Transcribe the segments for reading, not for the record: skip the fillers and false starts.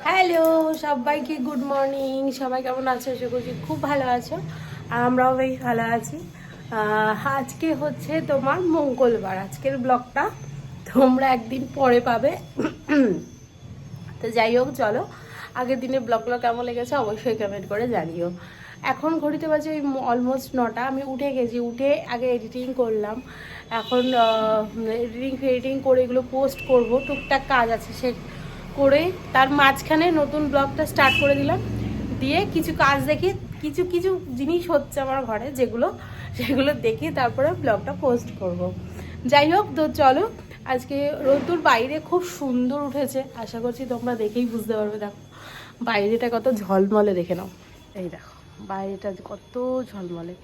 Hello সবাইকে good morning. সবাই কেমন আছো? আশা করছি খুব ভালো আছো, আর আমরাও বেশ ভালো আছি। আজকে হচ্ছে তোমার মঙ্গলবার। আজকের ব্লগটা তোমরা একদিন পরে পাবে। তো যাই হোক, চলো আগের দিনের ব্লগগুলো কেমন লেগেছে অবশ্যই কমেন্ট করে জানিও। এখন ঘড়িতে বাজে ওই অলমোস্ট 9টা। আমি উঠে গেছি, উঠে আগে এডিটিং করলাম। এখন এডিটিং করে এগুলো পোস্ট করব, টুকটাক কাজ আছে সে করে তার মাঝখানে নতুন ব্লগটা স্টার্ট করে দিলাম। দিয়ে কিছু কাজ দেখি, কিছু কিছু জিনিস হচ্ছে আমার ঘরে সেগুলো দেখি তারপরে ব্লগটা পোস্ট করব। যাই হোক, তো চলো। আজকে রোদ্দুর বাইরে খুব সুন্দর উঠেছে, আশা করছি তোমরা দেখেই বুঝতে পারবে। দেখো বাইরেটা কত ঝলমলে, দেখে নাও। এই দেখো বাইরেটা কত ঝলমলে।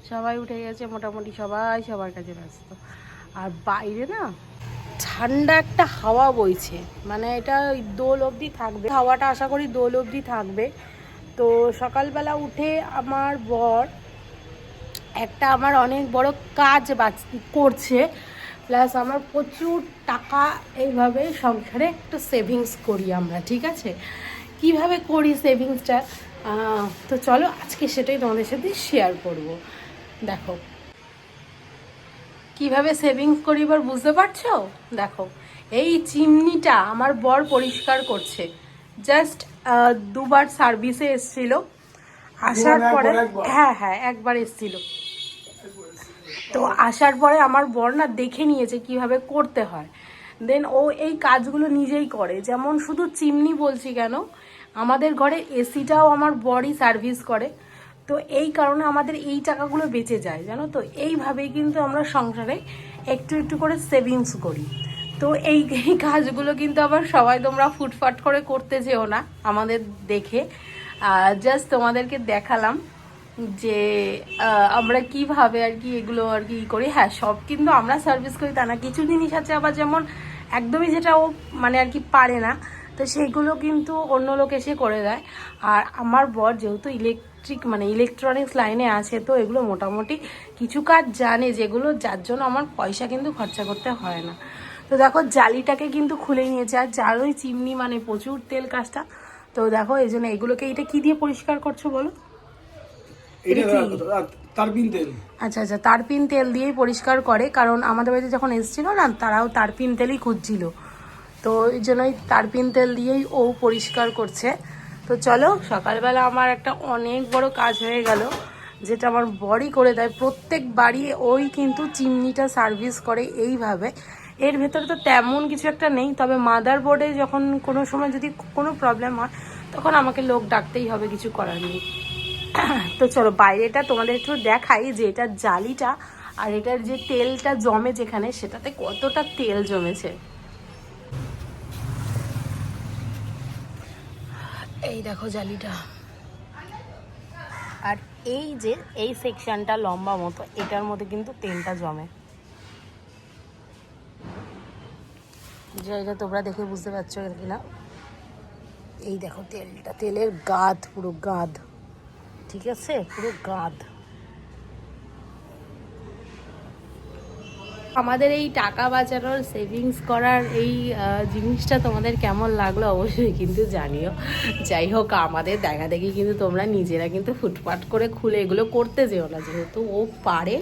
সবাই উঠে গেছে মোটামুটি, সবাই সবার কাছে ব্যস্ত। আর বাইরে না ঠান্ডা একটা হাওয়া বইছে, মানে এটা ওই দোল অবধি থাকবে হাওয়াটা, আশা করি দোল অবধি থাকবে। তো সকালবেলা উঠে আমার বর একটা আমার অনেক বড় কাজ করছে, প্লাস আমার প্রচুর টাকা এইভাবে সংসারে একটা সেভিংস করি আমরা, ঠিক আছে? কিভাবে করি সেভিংসটা, তো চলো আজকে সেটাই তোমাদের সাথে শেয়ার করব। দেখো কিভাবে সেভিংস করি, এবার বুঝতে পারছো? দেখো এই চিমনিটা আমার বর পরিষ্কার করছে, জাস্ট দুবার সার্ভিসে এসেছিল, আসার পরে হ্যাঁ হ্যাঁ একবার এসেছিল। তো আসার পরে আমার বর না দেখে নিয়েছে কিভাবে করতে হয়, দেন ও এই কাজগুলো নিজেই করে। যেমন শুধু চিমনি বলছি কেন, আমাদের ঘরে এসিটাও আমার বরই সার্ভিস করে। তো এই কারণে আমাদের এই টাকাগুলো বেঁচে যায়, জানো তো। এইভাবেই কিন্তু আমরা সংসারে একটু একটু করে সেভিংস করি। তো এই এই কাজগুলো কিন্তু আবার সবাই তোমরা ফুটফাট করে করতে যেও না আমাদের দেখে। জাস্ট তোমাদেরকে দেখালাম যে আমরা কিভাবে আর কি এগুলো আর কি করি। হ্যাঁ, সব কিন্তু আমরা সার্ভিস করি তা না, কিছু জিনিস আছে আবার যেমন একদমই যেটা ও মানে আর কি পারে না, তো সেইগুলো কিন্তু অন্য লোক এসে করে দেয়। আর আমার বর যেহেতু ইলেকট্রনিক্স লাইনে আছে, তো এগুলো মোটামুটি কিছু কাজ জানে, যেগুলো যার জন্য আমার পয়সা কিন্তু খরচা করতে হয় না। তো দেখো জালিটাকে কিন্তু খুলে নিয়েছে, আর যার ওই চিমনি মানে প্রচুর তেল কাজটা। তো দেখো এই জন্য এগুলোকে, এটা কি দিয়ে পরিষ্কার করছো বলো? আচ্ছা আচ্ছা, তারপিন তেল দিয়েই পরিষ্কার করে, কারণ আমাদের বাড়িতে যখন এসেছিল না, তারাও তারপিন তেলই খুঁজছিল। তো এই জন্যই তারপিন তেল দিয়েই ও পরিষ্কার করছে। তো চলো, সকালবেলা আমার একটা অনেক বড় কাজ হয়ে গেল, যেটা আমার বরই করে দেয় প্রত্যেক বাড়ি। ওই কিন্তু চিমনিটা সার্ভিস করে এইভাবে। এর ভেতরে তো তেমন কিছু একটা নেই, তবে মাদার বোর্ডে যখন কোনো সময় যদি কোনো প্রবলেম হয়, তখন আমাকে লোক ডাকতেই হবে, কিছু করার নেই। তো চলো বাইরেটা তোমাদের একটু দেখাই, যে এটার জালিটা আর এটার যে তেলটা জমে যেখানে, সেটাতে কতটা তেল জমেছে। এই দেখো জালিটা, আর এই যে এই সেকশনটা লম্বা মতো, এটার মধ্যে কিন্তু তেলটা জমে। যেটা তোমরা দেখে বুঝতে পারছো কিনা, এই দেখো তেলটা, তেলের গাদ, পুরো গাদ, ঠিক আছে, পুরো গাদ। আমাদের এই টাকা বাঁচানোর, সেভিংস করার এই জিনিসটা তোমাদের কেমন লাগলো অবশ্যই কিন্তু জানিও। যাই হোক, আমাদের দেখা দেখি কিন্তু তোমরা নিজেরা কিন্তু ফুটপাট করে খুলে এগুলো করতে যেও না, যেহেতু ও পারে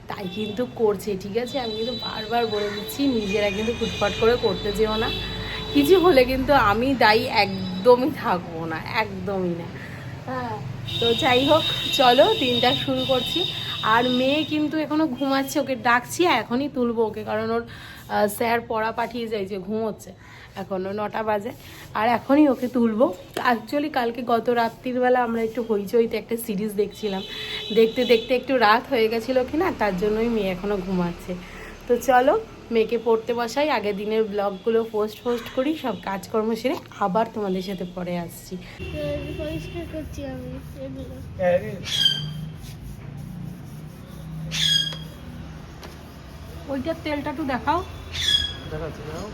তাই কিন্তু করছে, ঠিক আছে? আমি কিন্তু বারবার বলে দিচ্ছি, নিজেরা কিন্তু ফুটপাট করে করতে যেও না। কিছু হলে কিন্তু আমি দায়ী একদমই থাকবো না, একদমই না। হ্যাঁ, তো যাই হোক, চলো দিনটা শুরু করছি। আর মেয়ে কিন্তু এখনো ঘুমাচ্ছে, ওকে ডাকছি, এখনই তুলবো ওকে, কারণ ওর স্যার পড়া পাঠিয়ে যায়, যে ঘুমোচ্ছে, এখনও 9টা বাজে, আর এখনই ওকে তুলবো। অ্যাকচুয়ালি কালকে গত রাত্রির বেলা আমরা একটু হইচইতে একটা সিরিজ দেখছিলাম, দেখতে দেখতে একটু রাত হয়ে গেছিলো কিনা, তার জন্যই মেয়ে এখনও ঘুমাচ্ছে। তো চলো মেয়েকে পড়তে বসাই, আগের দিনের ব্লগগুলো পোস্ট করি, সব কাজকর্ম সেরে আবার তোমাদের সাথে পরে আসছি। পরিষ্কার করছি আমি এগুলো। ওইটার তেলটা একটু দেখাও। দেখাচ্ছি দাও।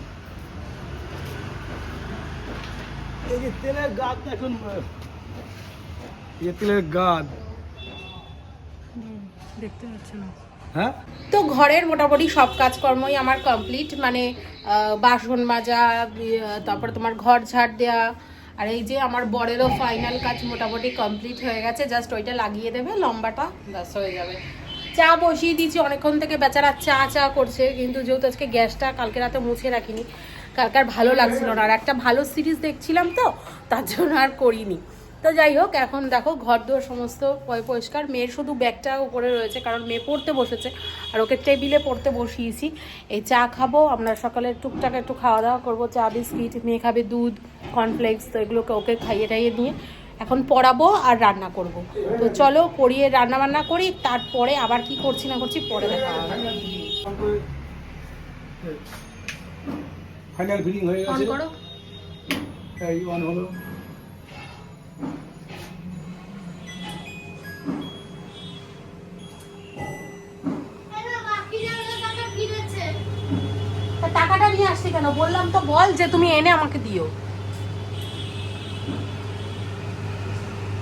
এই যে তেলের গাদ দেখুন, এই তেলের গাদ দেখতে পাচ্ছ না? হ্যাঁ, তো ঘরের মোটামুটি সব কাজকর্মই আমার কমপ্লিট, মানে বাসন মাজা, তারপরে তোমার ঘর ঝাড় দেওয়া, আর এই যে আমার বরেরও ফাইনাল কাজ মোটামুটি কমপ্লিট হয়ে গেছে, জাস্ট ওইটা লাগিয়ে দেবে লম্বাটা, ব্যাস হয়ে যাবে। চা বসিয়ে দিয়েছি, অনেকক্ষণ থেকে বেচারা চা করছে, কিন্তু যেহেতু আজকে গ্যাসটা কালকে রাতে মুছে রাখিনি, কালকে আর ভালো লাগছিল না, আর একটা ভালো সিরিজ দেখছিলাম তো তার জন্য আর করিনি। তো যাই হোক, এখন দেখো ঘর দুয়ার সমস্ত পরিষ্কার, মেয়ের শুধু ব্যাগটা উপরে রয়েছে কারণ মেয়ে পড়তে বসেছে, আর ওকে টেবিলে পড়তে বসিয়েছি। এই চা খাবো আমরা, সকালে টুকটাক একটু খাওয়া দাওয়া করবো, চা বিস্কিট, মেয়ে খাবে দুধ কর্নফ্লেক্স, তো এগুলোকে ওকে খাইয়ে টাইয়ে নিয়ে এখন পড়াবো আর রান্না করব। তো চলো পড়িয়ে রান্না বান্না করি, তারপরে আবার কি করছি না করছি পরে দেখা হবে। ফাইনাল ফিটিং হয়ে অন গেছে, করো। এই অন হলো। তা টাকাটা নিয়ে আসছি কেন? বললাম তো বল যে তুমি এনে আমাকে দিও।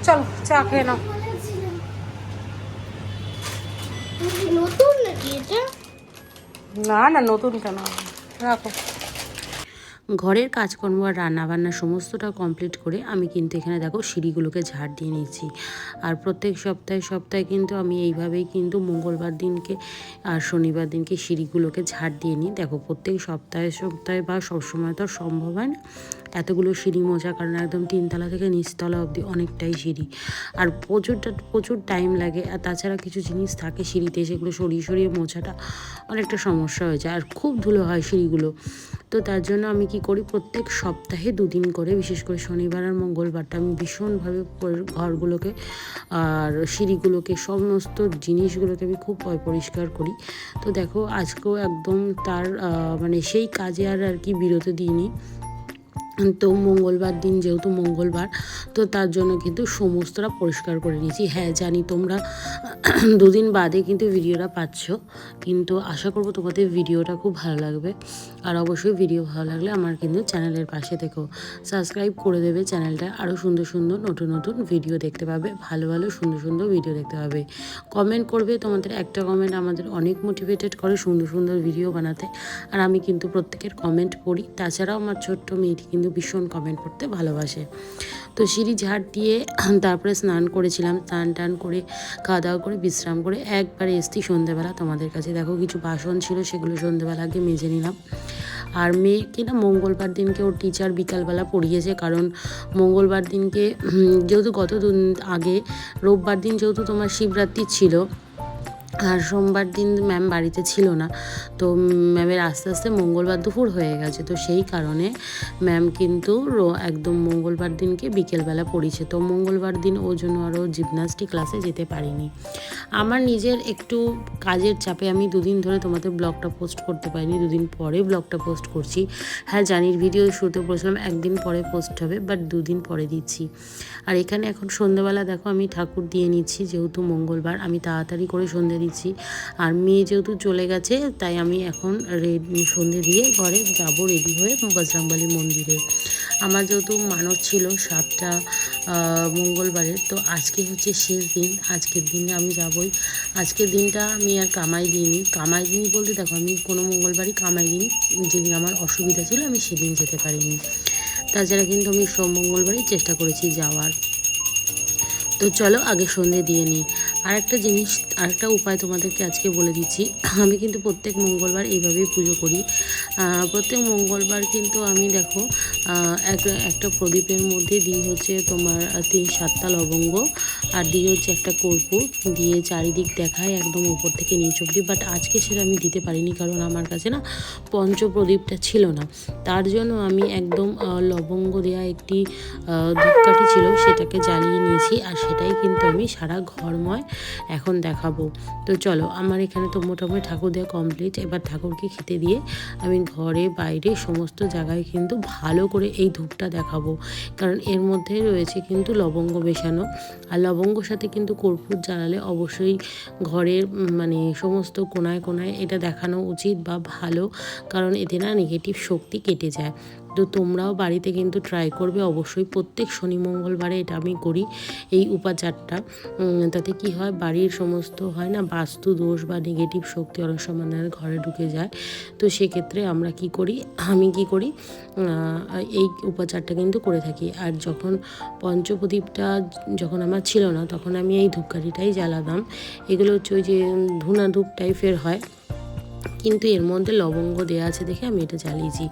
চলো চা খেয়ে নাও। নতুন নাকি এটা? না না, নতুন কেন, রাখো। ঘরের কাজকর্ম আর রান্নাবান্না সমস্তটা কমপ্লিট করে আমি কিন্তু এখানে দেখো সিঁড়িগুলোকে ঝাড় দিয়ে নিচ্ছি। আর প্রত্যেক সপ্তাহে কিন্তু আমি এইভাবেই কিন্তু মঙ্গলবার দিনকে আর শনিবার দিনকে সিঁড়িগুলোকে ঝাড় দিয়ে নিই। দেখো প্রত্যেক সপ্তাহে বা সবসময় তো সম্ভব হয় না এতগুলো সিঁড়ি মোছা, কারণ একদম 3তলা থেকে নিচতলা অবধি অনেকটাই সিঁড়ি, আর প্রচুর টাইম লাগে। আর তাছাড়া কিছু জিনিস থাকে সিঁড়িতে, সেগুলো সরিয়ে মোছাটা অনেকটা সমস্যা হয়ে যায়, আর খুব ধুলো হয় সিঁড়িগুলো। তো তার জন্য আমি কি করি, প্রত্যেক সপ্তাহে 2 দিন করে, বিশেষ করে শনিবার আর মঙ্গলবারটা আমি ভীষণভাবে ঘরগুলোকে আর সিঁড়িগুলোকে সমস্ত জিনিসগুলোকে আমি খুব পরিষ্কার করি। তো দেখো আজকেও একদম তার মানে সেই কাজে আর কি বিরতি দিইনি। তো মঙ্গলবার দিন যেহেতু মঙ্গলবার, তো তার জন্য কিন্তু সমস্তটা পরিষ্কার করে নিয়েছি। হ্যাঁ জানি তোমরা 2 দিন বাদে কিন্তু ভিডিওটা পাচ্ছ, কিন্তু আশা করবো তোমাদের ভিডিওটা খুব ভালো লাগবে। আর অবশ্যই ভিডিও ভালো লাগলে আমার কিন্তু চ্যানেলের পাশে থেকেও সাবস্ক্রাইব করে দেবে চ্যানেলটা, আরও সুন্দর নতুন ভিডিও দেখতে পাবে, ভালো সুন্দর ভিডিও দেখতে পাবে। কমেন্ট করবে, তোমাদের একটা কমেন্ট আমাদের অনেক মোটিভেটেড করে সুন্দর ভিডিও বানাতে, আর আমি কিন্তু প্রত্যেকের কমেন্ট পড়ি। তাছাড়াও আমার ছোট্ট মেয়েটি কিন্তু ভীষণ কমেন্ট করতে ভালোবাসে। তো সিঁড়ি ঝাড় দিয়ে তারপরে স্নান করেছিলাম, স্নান করে খাওয়া দাওয়া করে বিশ্রাম করে একবারে এসছি সন্ধ্যেবেলা তোমাদের কাছে। দেখো কিছু বাসন ছিল, সেগুলো সন্ধ্যেবেলা আগে মেজে নিলাম। আর মেয়েকে না মঙ্গলবার দিনকে ওর টিচার বিকালবেলা পড়িয়েছে, কারণ মঙ্গলবার দিনকে যেহেতু গত আগে রোববার দিন যেহেতু তোমার শিবরাত্রি ছিল, আর সোমবার দিন ম্যাম বাড়িতে ছিল না, তো ম্যামের আস্তে মঙ্গলবার দুপুর হয়ে গেছে, তো সেই কারণে ম্যাম কিন্তু একদম মঙ্গলবার দিনকে বিকেলবেলা পড়িয়েছে। তো মঙ্গলবার দিন ওর জন্য আরও জিমন্যাস্টিক ক্লাসে যেতে পারিনি। আমার নিজের একটু কাজের চাপে আমি 2 দিন ধরে তোমাদের ব্লগটা পোস্ট করতে পারিনি, 2 দিন পরে ব্লগটা পোস্ট করছি। হ্যাঁ জানির ভিডিও শুরুতে বলেছিলাম 1 দিন পরে পোস্ট হবে, বাট 2 দিন পরে দিচ্ছি। আর এখানে এখন সন্ধ্যেবেলা দেখো আমি ঠাকুর দিয়ে নিচ্ছি, যেহেতু মঙ্গলবার আমি তাড়াতাড়ি করে সন্ধ্যে দিচ্ছি। আর মেয়ে যেহেতু চলে গেছে, তাই আমি এখন সন্ধ্যে দিয়ে ঘরে যাব রেডি হয়ে বজরংবলী মন্দিরে। আমার যেহেতু মানত ছিল 7টা মঙ্গলবারের, তো আজকে হচ্ছে শেষ দিন, আজকের দিনে আমি যাবই। আজকের দিনটা আমি আর কামাই দিইনি বলতে দেখো আমি কোনো মঙ্গলবারই কামাই দিইনি, যেদিন আমার অসুবিধা ছিল আমি সেদিন যেতে পারিনি। তাছাড়া কিন্তু আমি সব মঙ্গলবারই চেষ্টা করেছি যাওয়ার। তো চলো আগে সন্ধে দিয়ে নিই। আরেকটা উপায় তোমাদেরকে আজকে বলে দিচ্ছি। আমি কিন্তু প্রত্যেক মঙ্গলবার এইভাবেই পুজো করি। প্রত্যেক মঙ্গলবার কিন্তু আমি দেখো একটা প্রদীপের মধ্যে দিই হচ্ছে তোমার 3-7টা লবঙ্গ, আর দিয়ে হচ্ছে একটা কর্পূর, দিয়ে চারিদিক দেখায় একদম উপর থেকে নিচ অবধি। বাট আজকে সেটা আমি দিতে পারিনি, কারণ আমার কাছে না পঞ্চপ্রদীপটা ছিল না। তার জন্য আমি একদম লবঙ্গ দেওয়া একটি ধূপকাঠি ছিল, সেটাকে জ্বালিয়ে নিয়েছি, আর সেটাই কিন্তু আমি সারা ঘরময় এখন দেখাবো। তো চলো, আমার এখানে তো মোটামুটি ঠাকুর দেওয়া কমপ্লিট। এবার ঠাকুরকে খেতে দিয়ে আমি ঘরে বাইরে সমস্ত জায়গায় কিন্তু ভালো করে এই ধূপটা দেখাবো, কারণ এর মধ্যে রয়েছে কিন্তু লবঙ্গ মেশানো। আর লবঙ্গর সাথে কিন্তু কর্পূর জ্বালালে অবশ্যই ঘরের মানে সমস্ত কোনায় এটা দেখানো উচিত বা ভালো, কারণ এতে না নেগেটিভ শক্তি কেটে যায়। তো তোমরাও বাড়িতে কিন্তু ট্রাই করবে অবশ্যই। প্রত্যেক শনি মঙ্গলবারে এটা আমি করি, এই উপাচারটা। তাতে কি হয়, বাড়ির সমস্ত হয় না বাস্তু দোষ বা নেগেটিভ শক্তি অনেক সময় ঘরে ঢুকে যায়। তো সেক্ষেত্রে আমি কি করি, এই উপাচারটা কিন্তু করে থাকি। আর যখন পঞ্চপ্রদীপটা যখন আমার ছিল না, তখন আমি এই ধূপকাঠিটাই জ্বালাতাম। এগুলো হচ্ছে ওই যে ধুনা ধূপ টাইপের হয়, কিন্তু এর মধ্যে লবঙ্গ দেওয়া আছে দেখে আমি এটা জ্বালিয়েছি।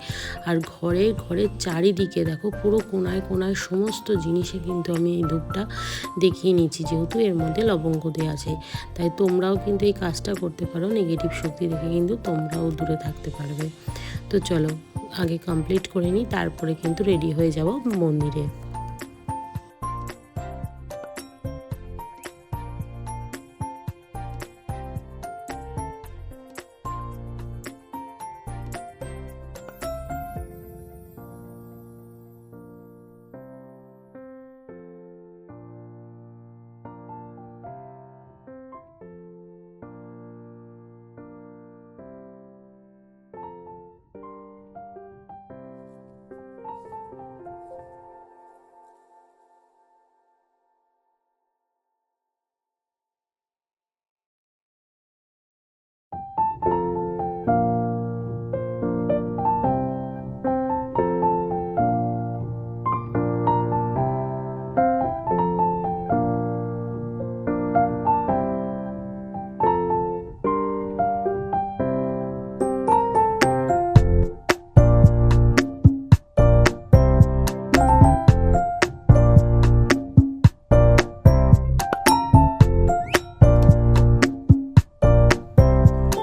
আর ঘরের চারিদিকে দেখো পুরো কোনায় কোনায় সমস্ত জিনিসে কিন্তু আমি এই ধূপটা দেখিয়ে নিচ্ছি, যেহেতু এর মধ্যে লবঙ্গ দেওয়া আছে। তাই তোমরাও কিন্তু এই কাজটা করতে পারো, নেগেটিভ শক্তি দেখে কিন্তু তোমরাও দূরে থাকতে পারবে। তো চলো আগে কমপ্লিট করে নিই, তারপরে কিন্তু রেডি হয়ে যাব মন্দিরে।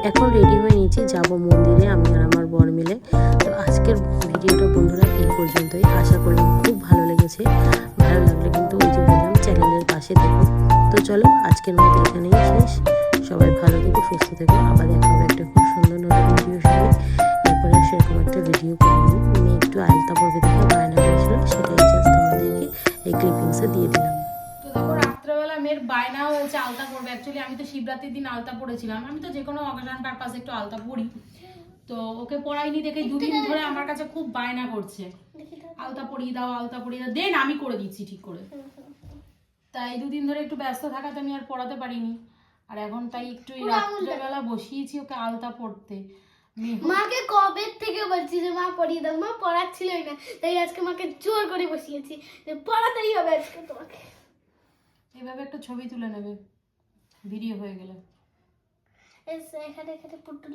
এখন রেডি হয়ে নিয়েছি, যাব মন্দিরে আমি আর আমার বর মিলে। তো আজকের ভিডিওটা বন্ধুরা এই পর্যন্তই। আশা করি খুব ভালো লেগেছে। ভালো লাগলে কিন্তু ওই যে বললাম, চ্যানেলের পাশে থেকো। তো চলো আজকের মতো এখানেই শেষ। সবাই ভালো থেকো, সুস্থ থেকো। আবার দেখা হবে একটা খুব সুন্দর নতুন ভিডিওর সাথে। এরপরে সেরকম একটা ভিডিও করে নিই। আমি একটু আলতা পড়বে দেখে বায়না করেছিল, সেটাই জাস্ট তোমাদেরকে এই ক্লিপিংসে দিয়ে দিলাম। তো দেখো রাত্রেবেলা মেয়ের বায়না হয়েছে আলতা পরবে। অ্যাকচুয়ালি আমি তো শিবরাত্রির দিন আলতা পরেছিলাম, আমি তো যে কোনো অকেশন পারপাসে একটু আলতা পরি। তো ওকে পরাইনি দেখে দুদিন ধরে আমার কাছে খুব বায়না করছে, আলতা পরিয়ে দাও, আলতা পরিয়ে দাও। দেন আমি করে দিচ্ছি ঠিক করে। তাই দুদিন ধরে একটু ব্যস্ত থাকাতে আমি আর পড়াতে পারিনি। আর এখন তাই একটু এই রাত্রেবেলা বসিয়েছি ওকে আলতা পড়তে। মাকে কবে থেকে বলছি যে মা পড়িয়ে দাও, মা পড়াচ্ছিলই না, তাই আজকে মাকে জোর করে বসিয়েছি যে পড়াতেই হবে আজকে তোমাকে। এভাবে একটা ছবি তুলে নেবে ভিডিও হয়ে গেলে। এখানে পুটুল